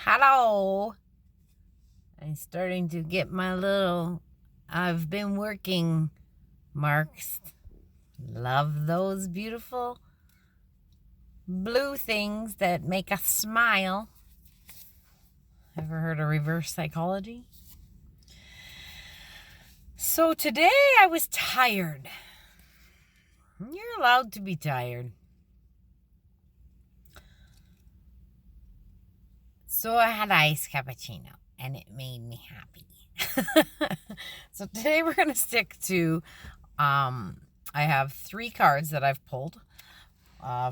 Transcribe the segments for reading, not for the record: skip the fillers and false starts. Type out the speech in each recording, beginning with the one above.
Hello. I'm starting to get my little I've been working marks. Love those beautiful blue things that make us smile. Ever heard of reverse psychology? So today I was tired. You're allowed to be tired. So I had iced cappuccino and it made me happy. So today we're going to stick to, I have 3 cards that I've pulled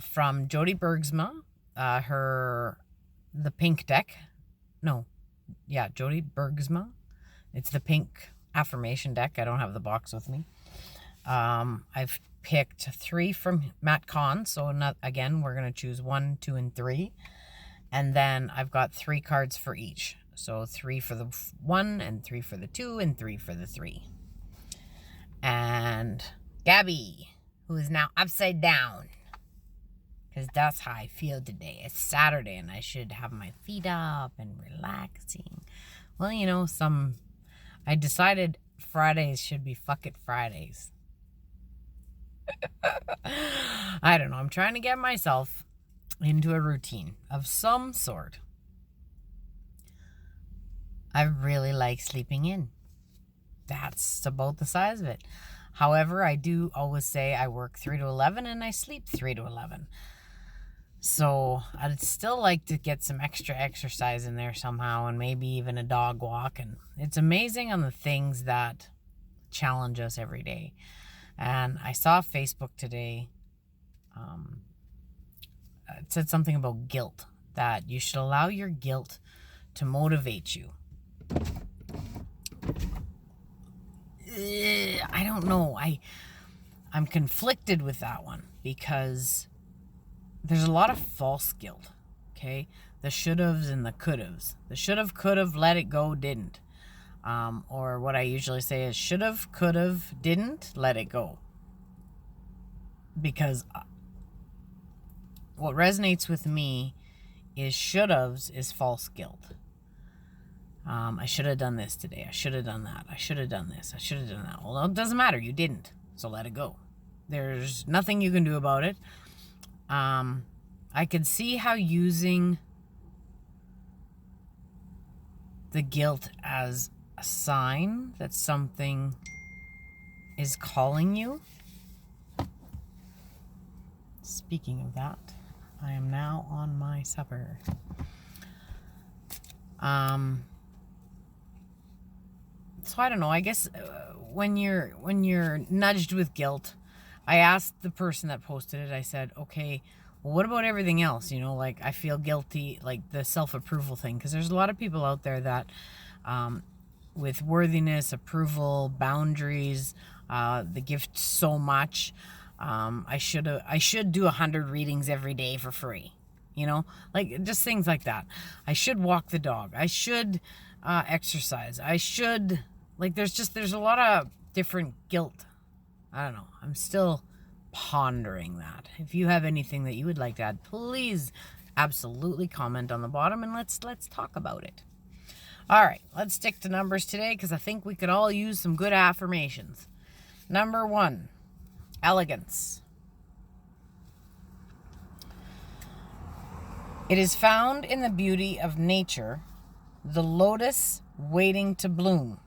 from Jody Bergsma, the pink deck. Jody Bergsma. It's the pink affirmation deck. I don't have the box with me. I've picked 3 from Matt Kahn. So again, we're going to choose 1, 2, and 3. And then I've got 3 cards for each. So 3 for the 1, and 3 for the 2, and 3 for the 3. And Gabby, who is now upside down. Because that's how I feel today. It's Saturday and I should have my feet up and relaxing. Well, I decided Fridays should be fuck it Fridays. I don't know. I'm trying to get myself into a routine of some sort. I really like sleeping in. That's about the size of it. However, I do always say I work 3 to 11 and I sleep 3 to 11. So I'd still like to get some extra exercise in there somehow, and maybe even a dog walk. And it's amazing on the things that challenge us every day. And I saw Facebook today. It said something about guilt, that you should allow your guilt to motivate you. I don't know. I'm conflicted with that one because there's a lot of false guilt, okay? The should-haves and the could-haves. The should-have, could-have, let it go, didn't. Or what I usually say is should-have, could-have, didn't, let it go. Because what resonates with me is should-haves is false guilt. I should have done this today. I should have done that. I should have done this. I should have done that. Well, it doesn't matter. You didn't. So let it go. There's nothing you can do about it. I could see how using the guilt as a sign that something is calling you. Speaking of that, I am now on my supper. So I don't know. I guess when you're nudged with guilt, I asked the person that posted it. I said, okay, well, what about everything else? Like I feel guilty, like the self-approval thing, because there's a lot of people out there that, with worthiness, approval, boundaries, the gift so much. I should do 100 readings every day for free. Like just things like that. I should walk the dog. I should exercise. I should, like, there's a lot of different guilt. I don't know. I'm still pondering that. If you have anything that you would like to add, please absolutely comment on the bottom and let's talk about it. All right, let's stick to numbers today because I think we could all use some good affirmations. Number 1, elegance. It is found in the beauty of nature, the lotus waiting to bloom.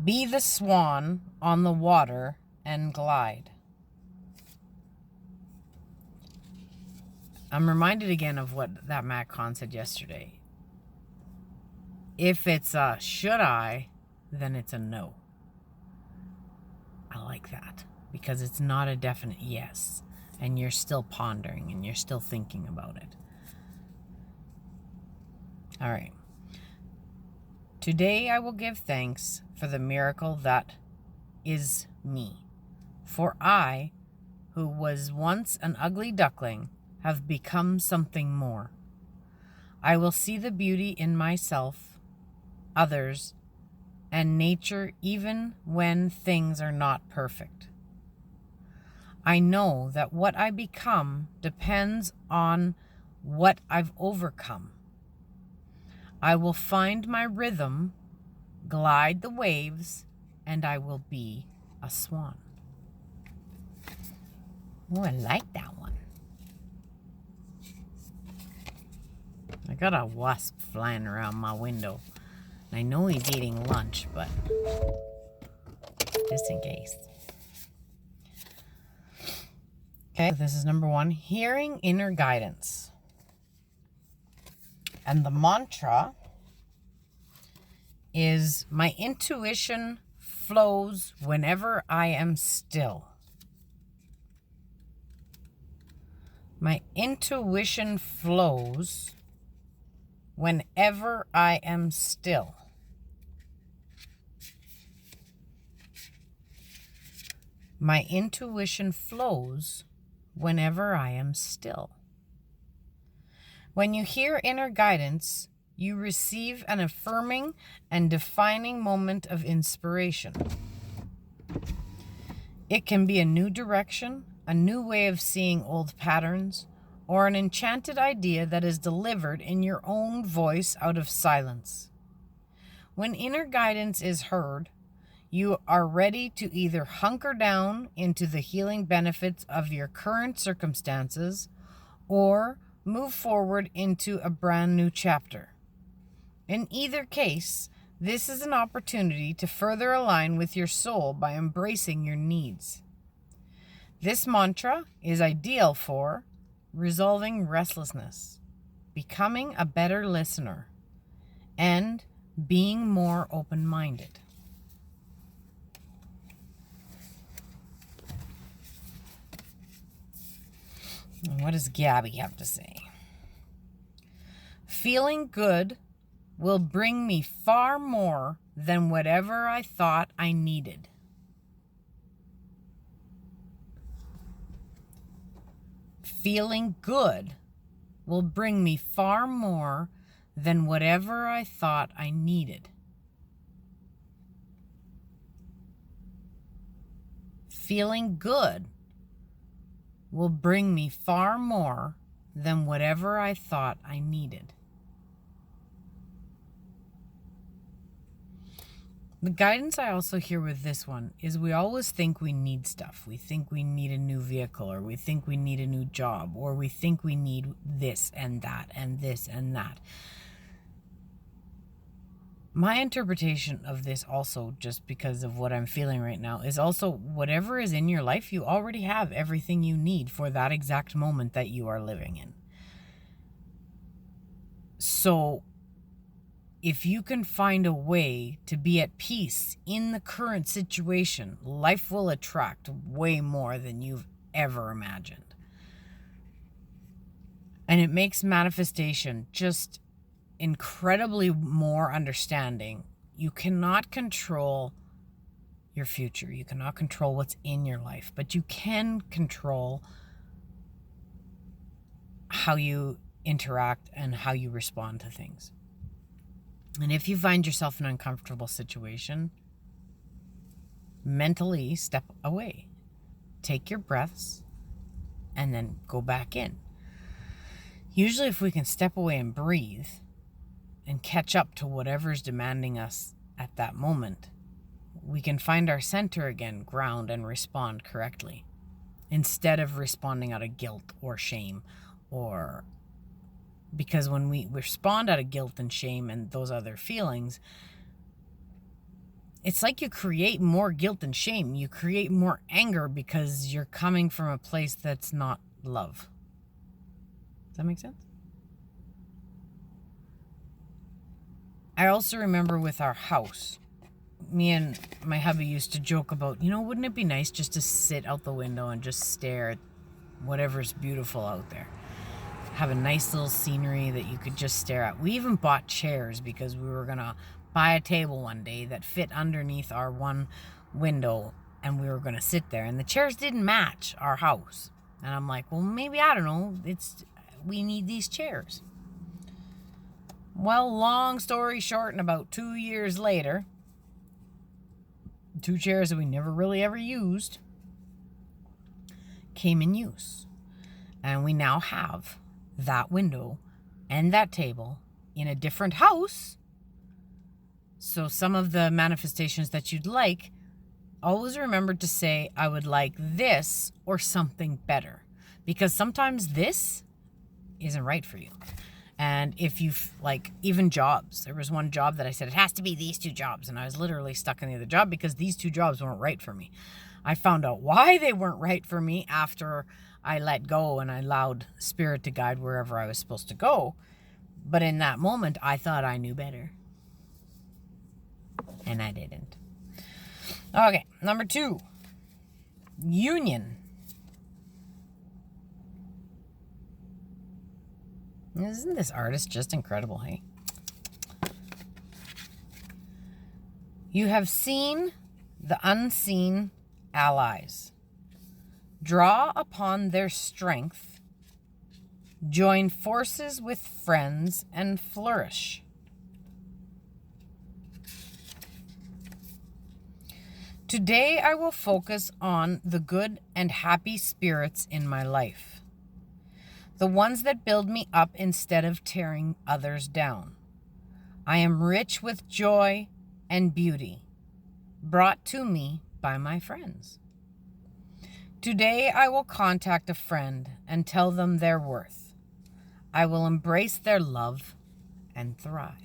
Be the swan on the water and glide. I'm reminded again of what that Matt Kahn said yesterday. If it's a should I, then it's a no. I like that because it's not a definite yes, and you're still pondering and you're still thinking about it. All right. Today I will give thanks for the miracle that is me. For I, who was once an ugly duckling, have become something more. I will see the beauty in myself, others, and nature even when things are not perfect. I know that what I become depends on what I've overcome. I will find my rhythm, glide the waves, and I will be a swan. Oh, I like that one. I got a wasp flying around my window. I know he's eating lunch, but just in case. Okay, this is number 1, hearing inner guidance. And the mantra is, my intuition flows whenever I am still. My intuition flows whenever I am still. My intuition flows whenever I am still. When you hear inner guidance, you receive an affirming and defining moment of inspiration. It can be a new direction, a new way of seeing old patterns, or an enchanted idea that is delivered in your own voice out of silence. When inner guidance is heard, you are ready to either hunker down into the healing benefits of your current circumstances or move forward into a brand new chapter. In either case, this is an opportunity to further align with your soul by embracing your needs. This mantra is ideal for resolving restlessness, becoming a better listener, and being more open-minded. And what does Gabby have to say? Feeling good will bring me far more than whatever I thought I needed. Feeling good will bring me far more than whatever I thought I needed. Feeling good will bring me far more than whatever I thought I needed. The guidance I also hear with this one is we always think we need stuff. We think we need a new vehicle, or we think we need a new job, or we think we need this and that and this and that. My interpretation of this also, just because of what I'm feeling right now, is also whatever is in your life, you already have everything you need for that exact moment that you are living in. So if you can find a way to be at peace in the current situation, life will attract way more than you've ever imagined. And it makes manifestation just incredibly more understanding. You cannot control your future. You cannot control what's in your life, but you can control how you interact and how you respond to things. And if you find yourself in an uncomfortable situation, mentally step away. Take your breaths and then go back in. Usually if we can step away and breathe and catch up to whatever's demanding us at that moment, we can find our center again, ground, and respond correctly, instead of responding out of guilt or shame. Or because when we respond out of guilt and shame and those other feelings, it's like you create more guilt and shame. You create more anger because you're coming from a place that's not love. Does that make sense? I also remember with our house, me and my hubby used to joke about, wouldn't it be nice just to sit out the window and just stare at whatever's beautiful out there? Have a nice little scenery that you could just stare at. We even bought chairs because we were going to buy a table one day that fit underneath our one window, and we were going to sit there. And the chairs didn't match our house. And I'm like, well, maybe, I don't know, we need these chairs. Well, long story short, and about 2 years later, 2 chairs that we never really ever used came in use. And we now have that window and that table in a different house. So some of the manifestations that you'd like, always remember to say, I would like this or something better. Because sometimes this isn't right for you. And if you've, like, even jobs, there was one job that I said, it has to be these two jobs. And I was literally stuck in the other job because these two jobs weren't right for me. I found out why they weren't right for me after I let go and I allowed spirit to guide wherever I was supposed to go. But in that moment, I thought I knew better. And I didn't. Okay, number 2. Union. Isn't this artist just incredible, hey? You have seen the unseen allies. Draw upon their strength. Join forces with friends and flourish. Today I will focus on the good and happy spirits in my life. The ones that build me up instead of tearing others down. I am rich with joy and beauty, brought to me by my friends. Today I will contact a friend and tell them their worth. I will embrace their love and thrive.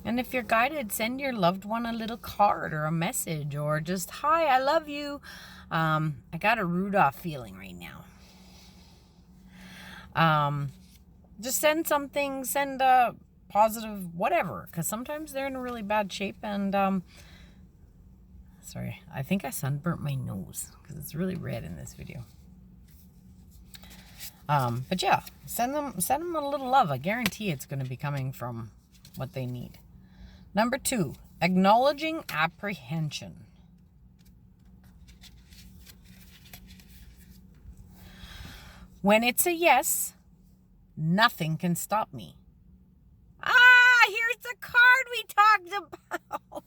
And if you're guided, send your loved one a little card or a message or just, hi, I love you. I got a Rudolph feeling right now. Just send something, send a positive whatever, because sometimes they're in a really bad shape. And sorry, I think I sunburnt my nose because it's really red in this video. But yeah, send them a little love. I guarantee it's going to be coming from what they need. Number 2, acknowledging apprehension. When it's a yes, nothing can stop me. Here's the card we talked about.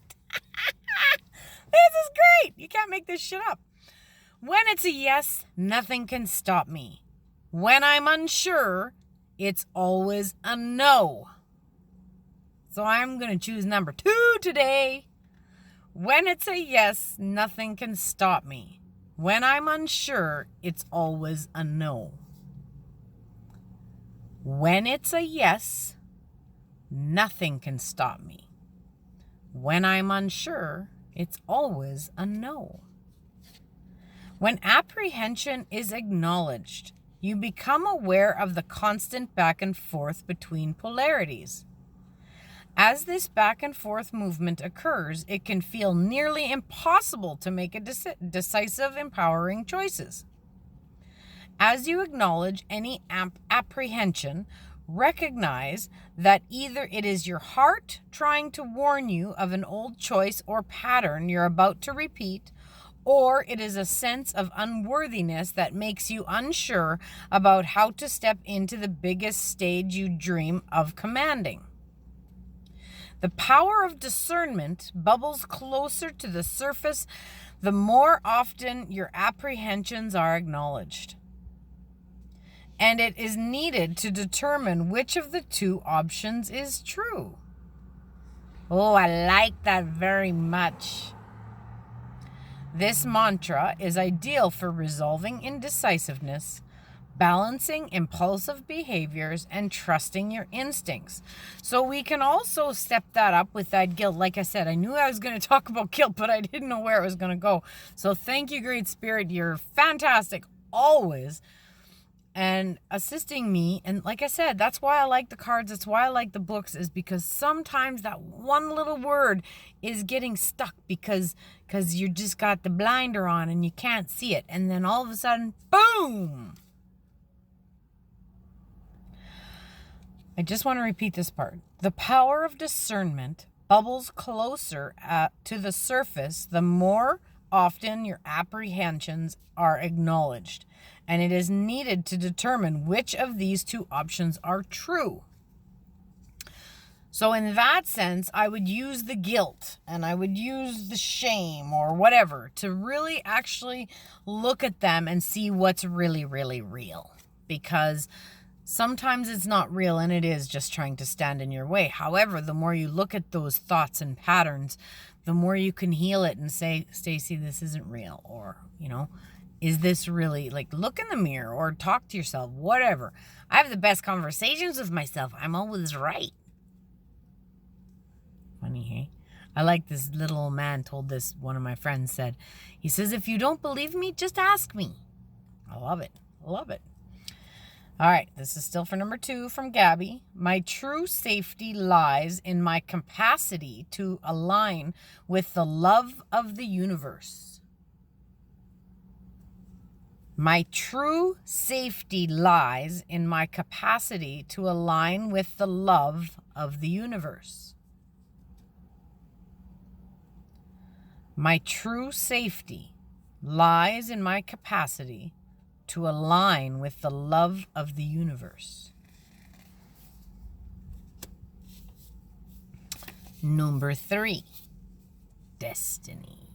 This is great. You can't make this shit up. When it's a yes, nothing can stop me. When I'm unsure, it's always a no. So I'm going to choose number 2 today. When it's a yes, nothing can stop me. When I'm unsure, it's always a no. When it's a yes, nothing can stop me. When I'm unsure, it's always a no. When apprehension is acknowledged, you become aware of the constant back and forth between polarities. As this back and forth movement occurs, it can feel nearly impossible to make a decisive, empowering choices. As you acknowledge any apprehension, recognize that either it is your heart trying to warn you of an old choice or pattern you're about to repeat, or it is a sense of unworthiness that makes you unsure about how to step into the biggest stage you dream of commanding. The power of discernment bubbles closer to the surface the more often your apprehensions are acknowledged. And it is needed to determine which of the 2 options is true. Oh, I like that very much. This mantra is ideal for resolving indecisiveness, balancing impulsive behaviors, and trusting your instincts. So we can also step that up with that guilt. Like I said, I knew I was going to talk about guilt, but I didn't know where it was going to go. So thank you, Great Spirit. You're fantastic always, and assisting me. And like I said, that's why I like the cards. That's why I like the books, is because sometimes that one little word is getting stuck because you just got the blinder on and you can't see it. And then all of a sudden, boom! I just want to repeat this part. The power of discernment bubbles closer to the surface the more often your apprehensions are acknowledged, and it is needed to determine which of these 2 options are true. So in that sense, I would use the guilt and I would use the shame or whatever to really actually look at them and see what's really, really real. Because sometimes it's not real and it is just trying to stand in your way. However, the more you look at those thoughts and patterns, the more you can heal it and say, Stacey, this isn't real. Or, is this really, look in the mirror or talk to yourself, whatever. I have the best conversations with myself. I'm always right. Funny, hey? I like this little old man told this, one of my friends said, he says, if you don't believe me, just ask me. I love it. Love it. All right, this is still for number 2 from Gabby. My true safety lies in my capacity to align with the love of the universe. My true safety lies in my capacity to align with the love of the universe. My true safety lies in my capacity to align with the love of the universe. Number 3, destiny.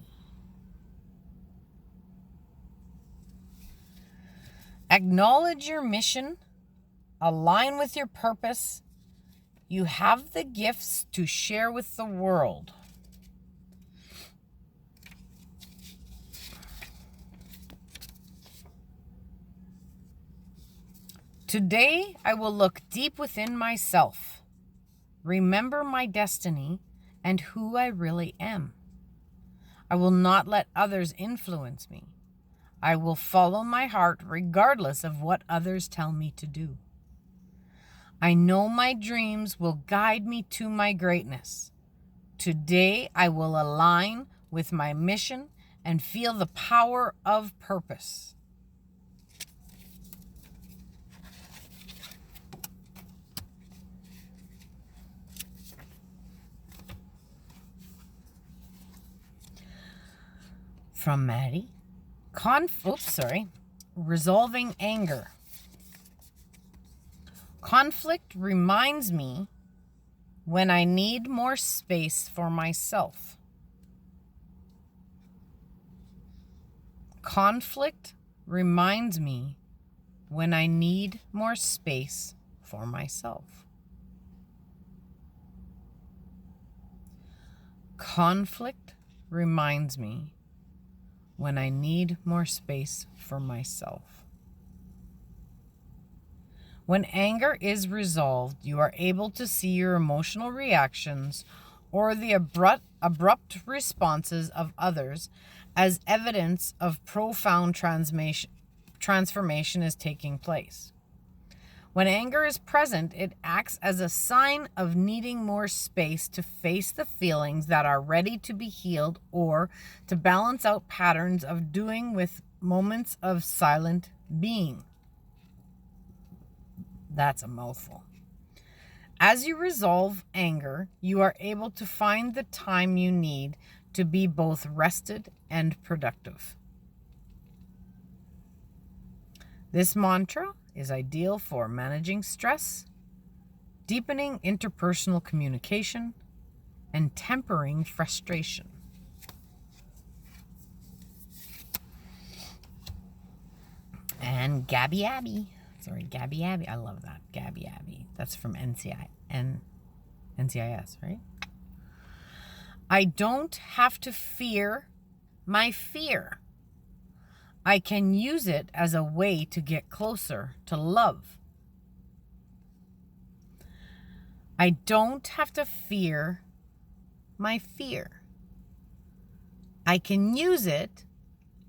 Acknowledge your mission, align with your purpose. You have the gifts to share with the world. Today, I will look deep within myself, remember my destiny and who I really am. I will not let others influence me. I will follow my heart regardless of what others tell me to do. I know my dreams will guide me to my greatness. Today, I will align with my mission and feel the power of purpose. From Matty. Resolving anger. Conflict reminds me when I need more space for myself. Conflict reminds me when I need more space for myself. Conflict reminds me when I need more space for myself. When anger is resolved, you are able to see your emotional reactions or the abrupt responses of others as evidence of profound transformation is taking place. When anger is present, it acts as a sign of needing more space to face the feelings that are ready to be healed or to balance out patterns of doing with moments of silent being. That's a mouthful. As you resolve anger, you are able to find the time you need to be both rested and productive. This mantra is ideal for managing stress, deepening interpersonal communication, and tempering frustration. And Gabby Abby. I love that. Gabby Abby. That's from NCIS, right? I don't have to fear my fear. I can use it as a way to get closer to love. I don't have to fear my fear. I can use it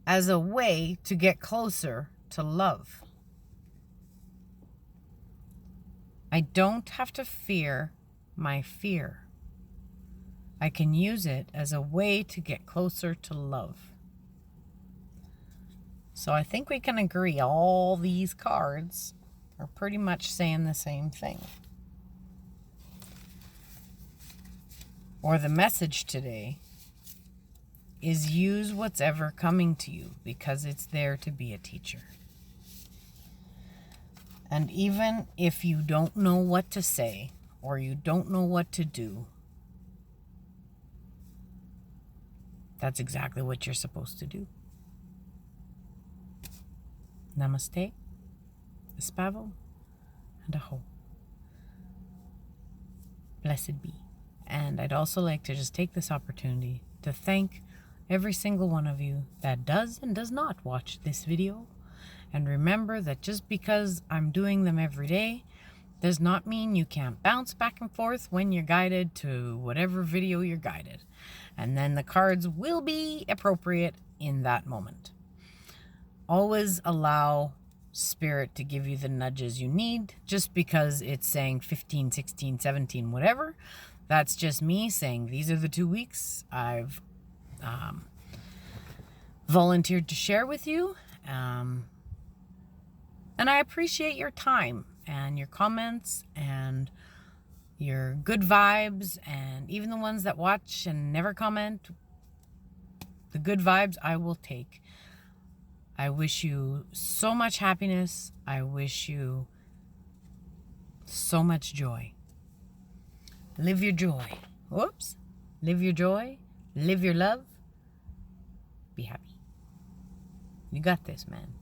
as a way to get closer to love. I don't have to fear my fear. I can use it as a way to get closer to love. So I think we can agree all these cards are pretty much saying the same thing. Or the message today is use what's ever coming to you because it's there to be a teacher. And even if you don't know what to say or you don't know what to do, that's exactly what you're supposed to do. Namaste, Espavo, and Aho. Blessed be. And I'd also like to just take this opportunity to thank every single one of you that does and does not watch this video. And remember that just because I'm doing them every day does not mean you can't bounce back and forth when you're guided to whatever video you're guided. And then the cards will be appropriate in that moment. Always allow Spirit to give you the nudges you need. Just because it's saying 15, 16, 17, whatever, that's just me saying these are the 2 weeks I've volunteered to share with you. And I appreciate your time and your comments and your good vibes, and even the ones that watch and never comment. The good vibes I will take. I wish you so much happiness. I wish you so much joy. Live your joy. Whoops. Live your joy. Live your love. Be happy. You got this, man.